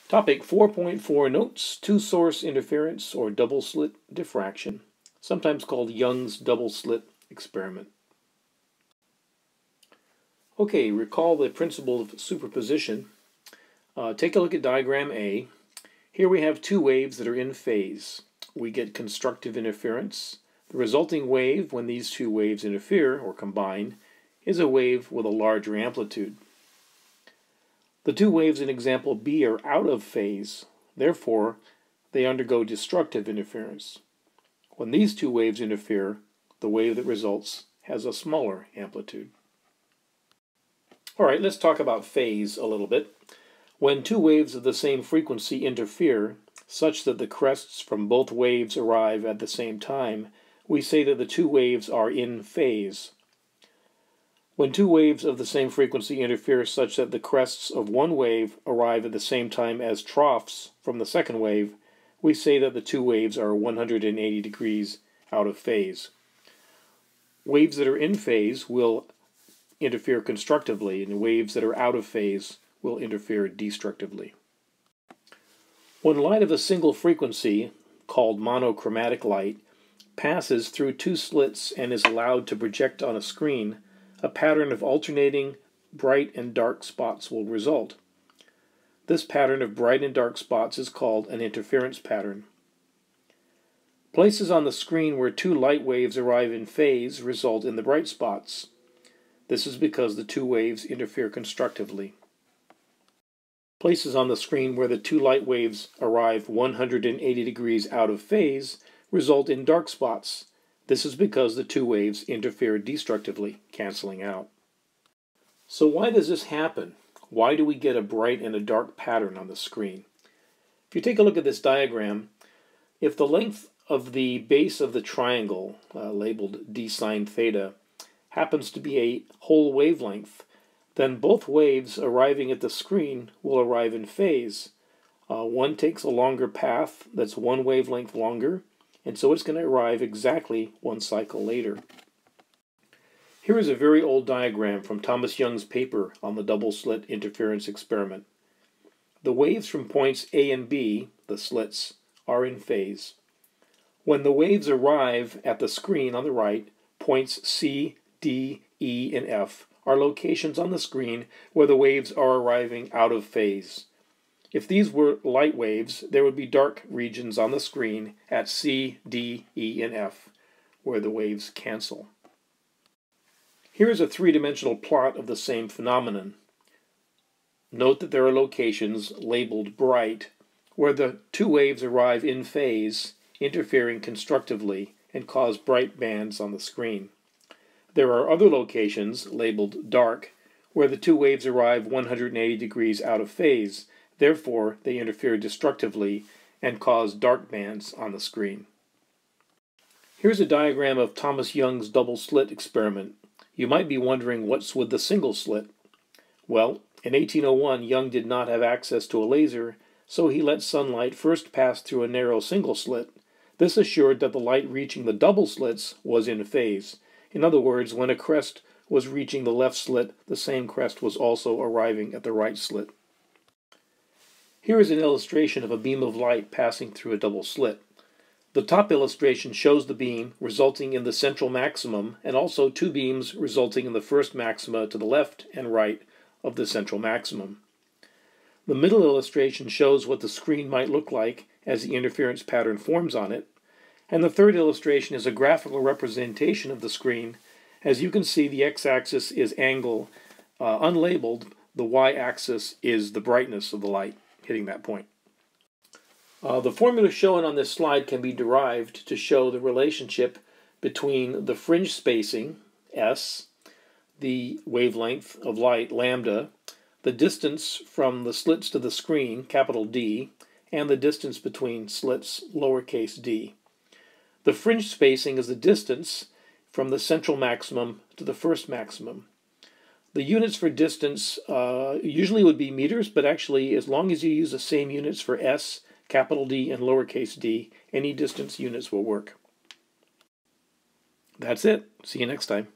Topic 4.4 Notes, two-source interference or double-slit diffraction, sometimes called Young's double-slit experiment. Okay, recall the principle of superposition. Take a look at diagram A. Here we have two waves that are in phase. We get constructive interference. The resulting wave, when these two waves interfere or combine, is a wave with a larger amplitude. The two waves in example B are out of phase, therefore they undergo destructive interference. When these two waves interfere, the wave that results has a smaller amplitude. Alright, let's talk about phase a little bit. When two waves of the same frequency interfere, such that the crests from both waves arrive at the same time, we say that the two waves are in phase. When two waves of the same frequency interfere such that the crests of one wave arrive at the same time as troughs from the second wave, we say that the two waves are 180 degrees out of phase. Waves that are in phase will interfere constructively, and waves that are out of phase will interfere destructively. When light of a single frequency, called monochromatic light, passes through two slits and is allowed to project on a screen, a pattern of alternating bright and dark spots will result. This pattern of bright and dark spots is called an interference pattern. Places on the screen where two light waves arrive in phase result in the bright spots. This is because the two waves interfere constructively. Places on the screen where the two light waves arrive 180 degrees out of phase result in dark spots. This is because the two waves interfere destructively, canceling out. So why does this happen? Why do we get a bright and a dark pattern on the screen? If you take a look at this diagram, if the length of the base of the triangle, labeled d sine theta, happens to be a whole wavelength, then both waves arriving at the screen will arrive in phase. One takes a longer path that's one wavelength longer, and so it's going to arrive exactly one cycle later. Here is a very old diagram from Thomas Young's paper on the double-slit interference experiment. The waves from points A and B, the slits, are in phase. When the waves arrive at the screen on the right, points C, D, E, and F are locations on the screen where the waves are arriving out of phase. If these were light waves, there would be dark regions on the screen at C, D, E, and F, where the waves cancel. Here is a three-dimensional plot of the same phenomenon. Note that there are locations labeled bright, where the two waves arrive in phase, interfering constructively, and cause bright bands on the screen. There are other locations labeled dark, where the two waves arrive 180 degrees out of phase. Therefore, they interfere destructively and cause dark bands on the screen. Here's a diagram of Thomas Young's double-slit experiment. You might be wondering what's with the single slit. Well, in 1801, Young did not have access to a laser, so he let sunlight first pass through a narrow single slit. This assured that the light reaching the double slits was in phase. In other words, when a crest was reaching the left slit, the same crest was also arriving at the right slit. Here is an illustration of a beam of light passing through a double slit. The top illustration shows the beam resulting in the central maximum and also two beams resulting in the first maxima to the left and right of the central maximum. The middle illustration shows what the screen might look like as the interference pattern forms on it, and the third illustration is a graphical representation of the screen. As you can see, the x-axis is angle, unlabeled. The y-axis is the brightness of the light hitting that point. The formula shown on this slide can be derived to show the relationship between the fringe spacing, s, the wavelength of light, lambda, the distance from the slits to the screen, capital D, and the distance between slits, lowercase d. The fringe spacing is the distance from the central maximum to the first maximum. The units for distance usually would be meters, but actually, as long as you use the same units for S, capital D, and lowercase d, any distance units will work. That's it. See you next time.